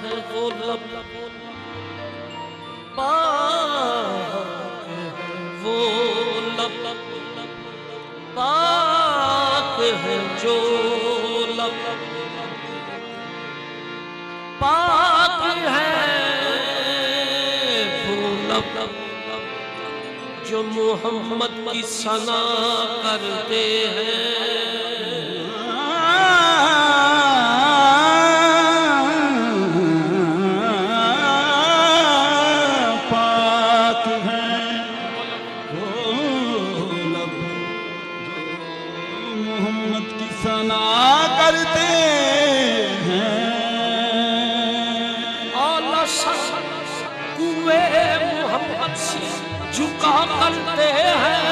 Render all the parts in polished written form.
है वो लब, पाक है वो लब, पाक है जो लब, पाक है वो लब जो मोहम्मद की सना करते हैं। झुका करते हैं,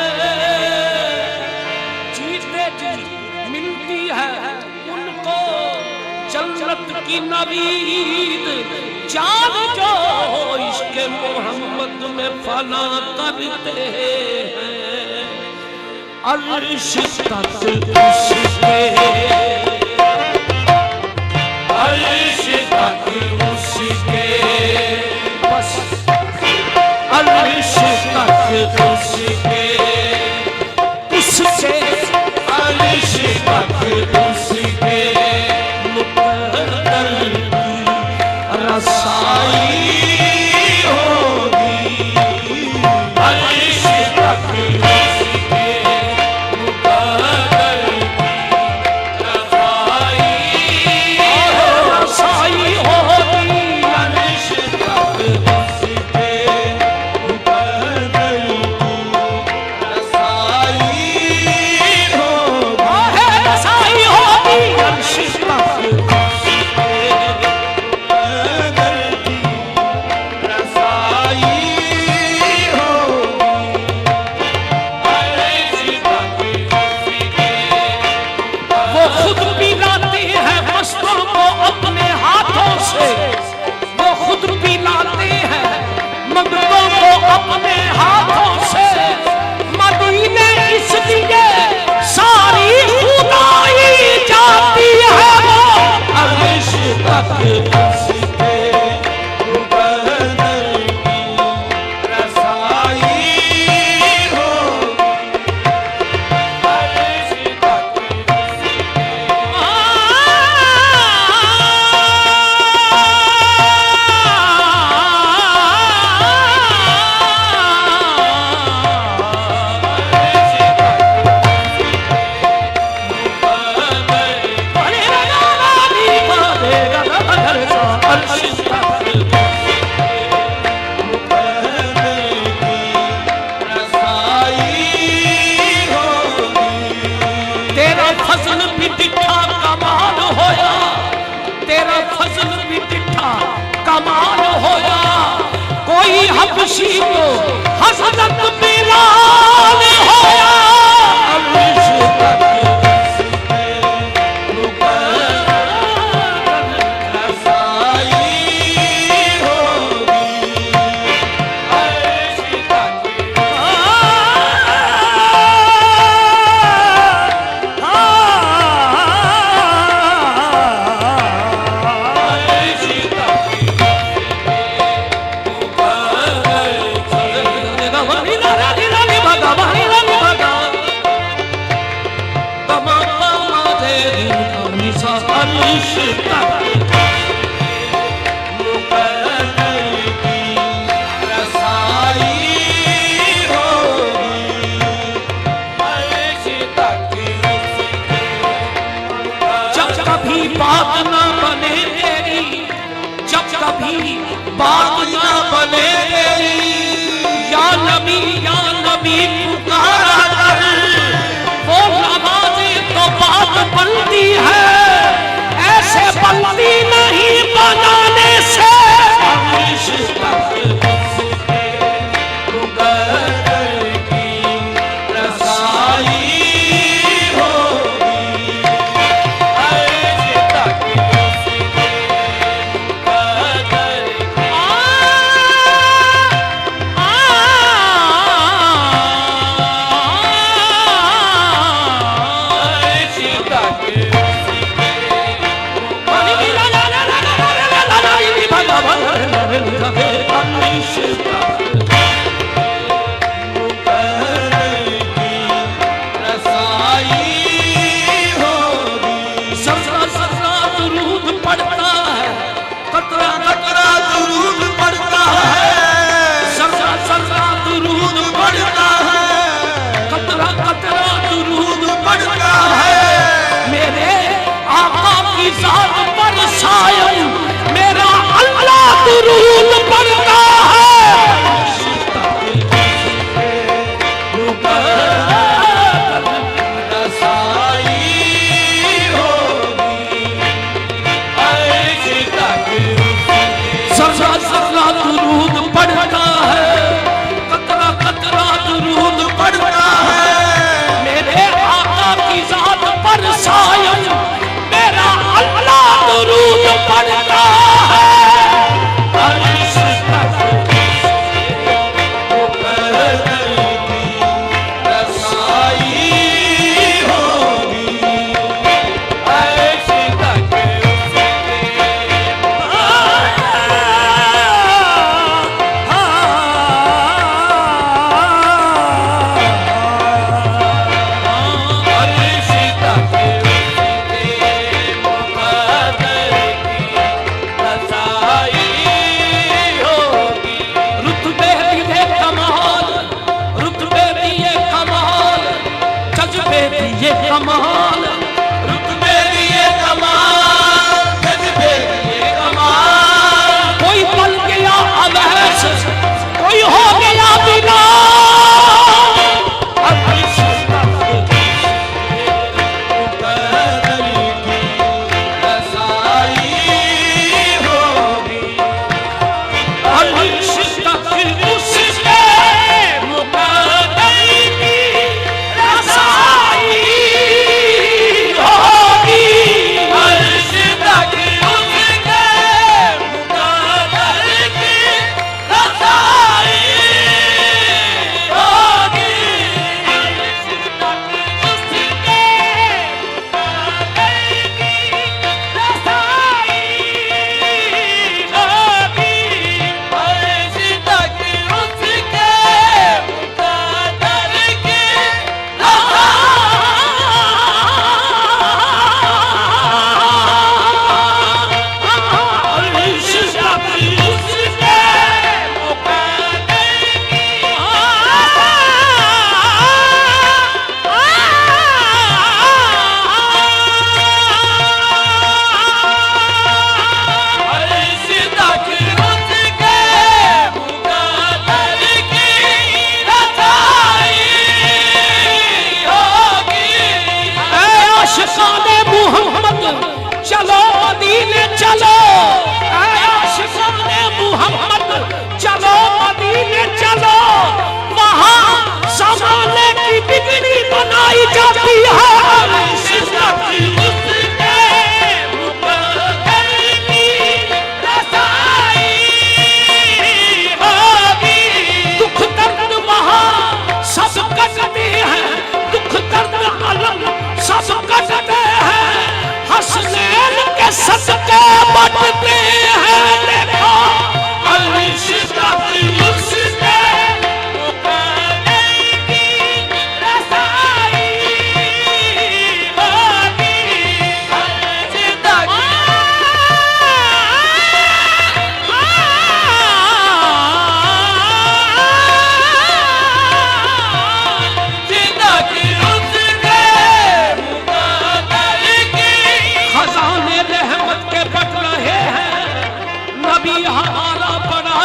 जीते जी मिलती है उनको जन्नत की नवीद, जान जो इश्क़ मोहम्मद में फना करते हैं। अर्श तक उसके, अर्श तक उसके, बस अर्श तक उसके, उसके अर्श तक उसके मुक़द्दर की रसाई होगी। अर्श तक उसके मुक़द्दर की रसाई होगी। अर्श तक उसके अपने हाथों से मदीने इसलिए सारी खुदाई जाती है वो अर्श तक उसके मुक़द्दर की रसाई होगी। अर्श तक तेरा फजल भी डिठा कमाल होया, तेरा फजल भी डिठा कमाल होया। कोई हबशी तो हज़रत बिलाल होया। अर्श तक उसके मुक़द्दर रसाई होगी। अर्श तक बात ना बने तेरी, जब कभी बात ना बने तेरी, या नबी पुकारा कर, वो नमाज़े तो बात बनती है, ऐसे बनती नहीं बनाने से। अर्श तक उसके मुक़द्दर की रसाई चलो, आशिकाने मोहम्मद चलो मदीने चलो, वहाँ ज़माने की बिगड़ी बनाई जाती है। दुख दर्द वहाँ सब कटते हैं, दुख दर्द अलम सब कटते हैं, हसनैन के सदके बटते हैं। देखो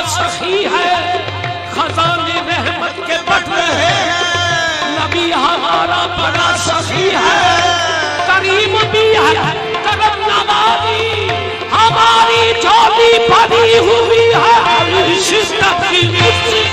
सखी है, खजाने रहमत के बट रहे हैं, नबी हमारा बड़ा सखी है, करीम भी है, करम नवाजी हमारी झोली भरी हुई है। शिद्दत की मुझसे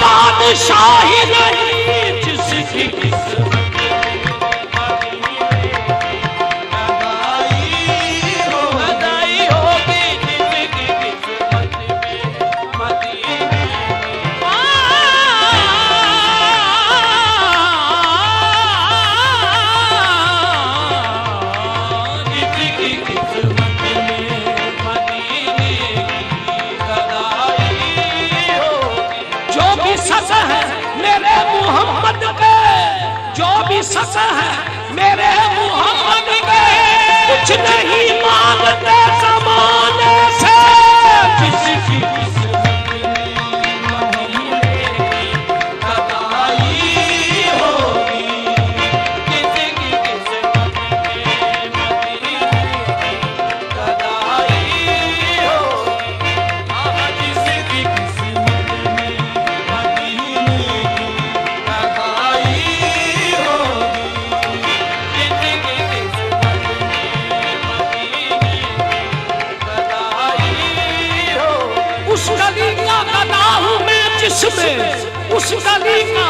बादशाही नहीं जिसकी सच है मेरे मोहम्मद में, कुछ नहीं मांगते ज़माने से, किसी उस गली का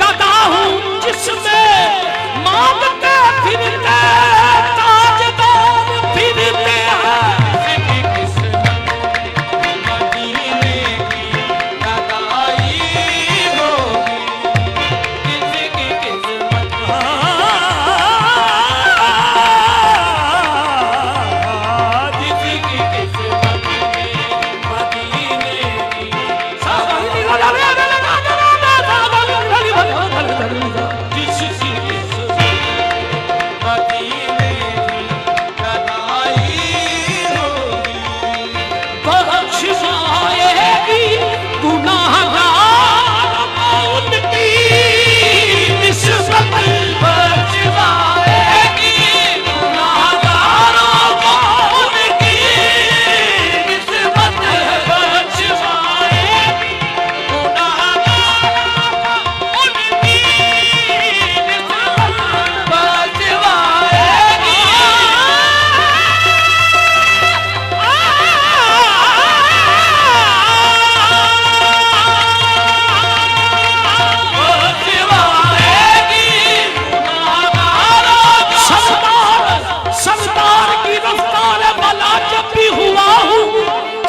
गदा हूँ जिसमें मांगते फिरते ताजदार फिरते हैं।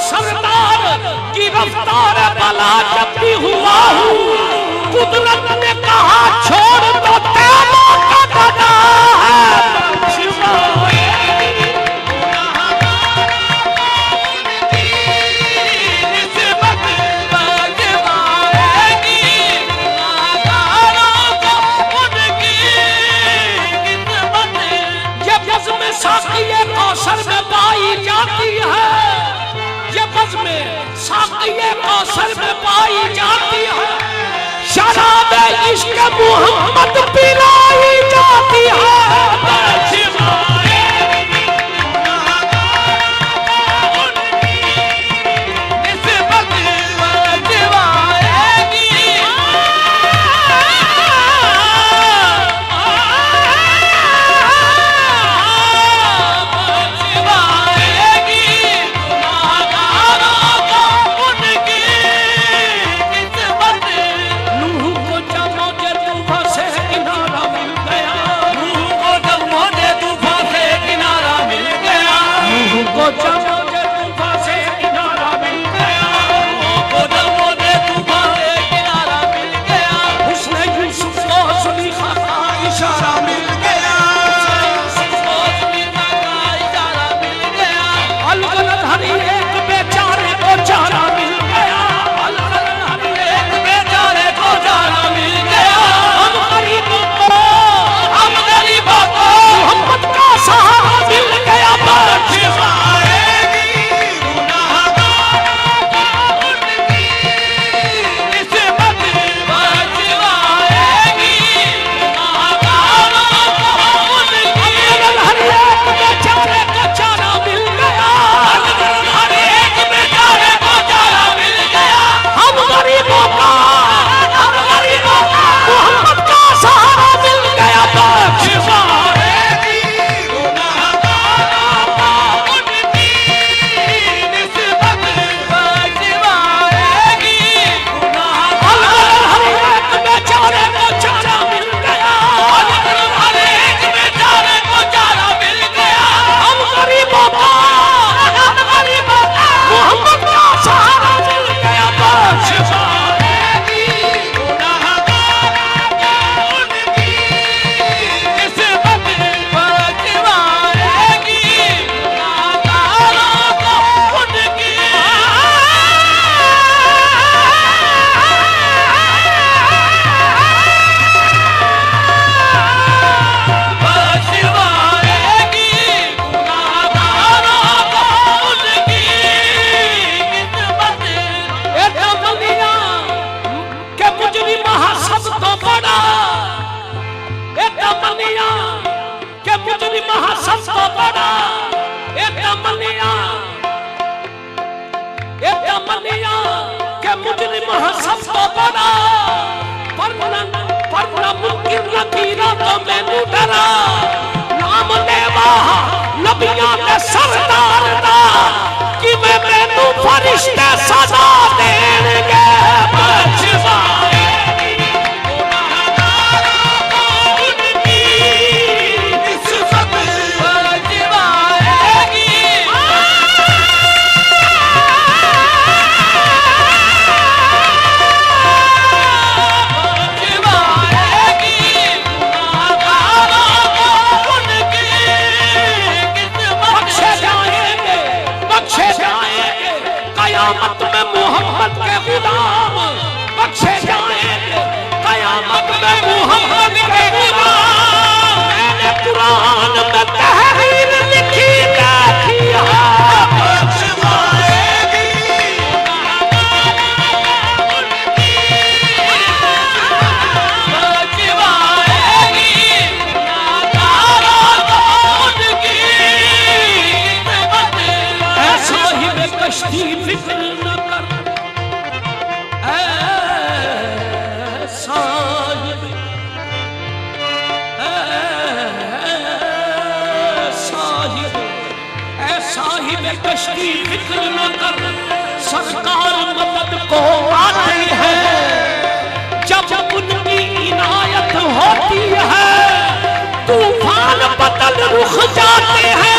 सरदार की रफ्तार भला जब भी हुआ हूँ, कुदरत ने कहा छोड़ दो तेलों का दादा है। साक़िए कौसर में पाई जाती है, ये बज़्म साक़िए कौसर में पाई जाती है, शराब इश्क़ मोहम्मद पिलाई जाती है। कश्ती फिक्र न कर, सरकार मदद को आती है जब उनकी इनायत होती है, तूफान बदल रुख जाते हैं।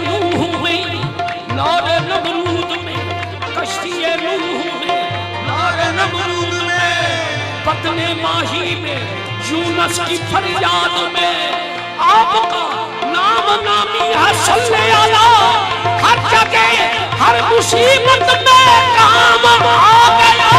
नूह में, नारे नमरूद में, कश्ती नूह में, नारे नमरूद में, बदने माही में, यूनस की फरियाद में, आपका नाम नामी है सल्ले अला। हर जगह हर मुसीबत में काम आ गया।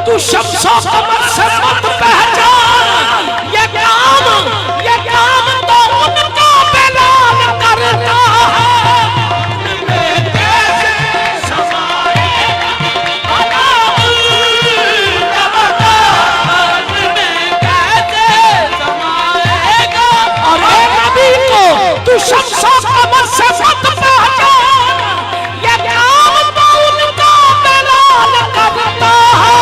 तू शम्सो कमर से मत पहचान, ये काम तू शम्सो कमर से मत पहचान, ये काम तो उनका दलाल करता है।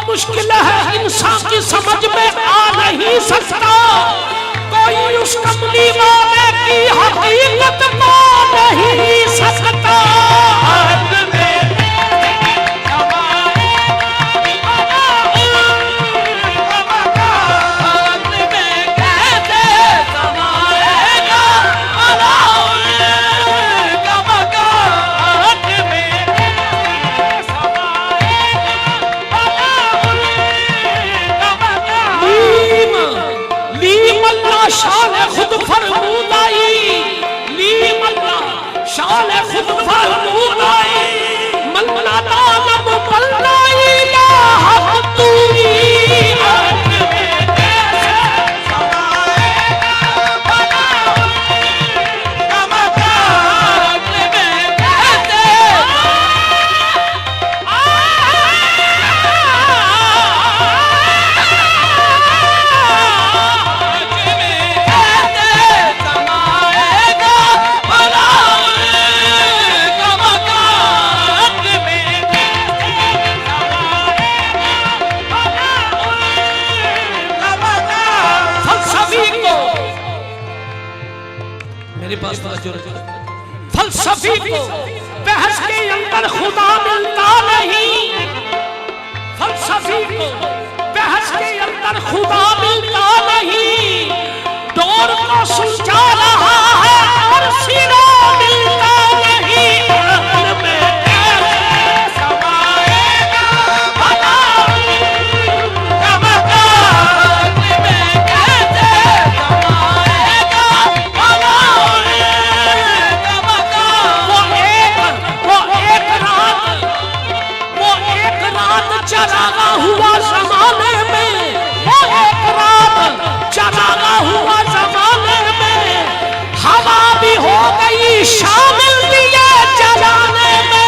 मुश्किल है इंसान की समझ में आ नहीं सकता, कोई उस कमली वाले की हकीकत पा नहीं सकता। शान खुद फरमूदाई, लीम अल्लाह शान खुद फरमूदाई, मल्ला नाम मल्लाई ला हक तूई। फलसफी को बहस के अंदर खुदा मिलता नहीं, फलसफी को बहस के अंदर खुदा मिलता नहीं, दौर को सुलझा रहा है और सीना मिलता नहीं। चरागा हुआ जमाने में, वो एक रात चरागा हुआ जमाने में, हवा भी हो गई शामिल दिए जलाने में।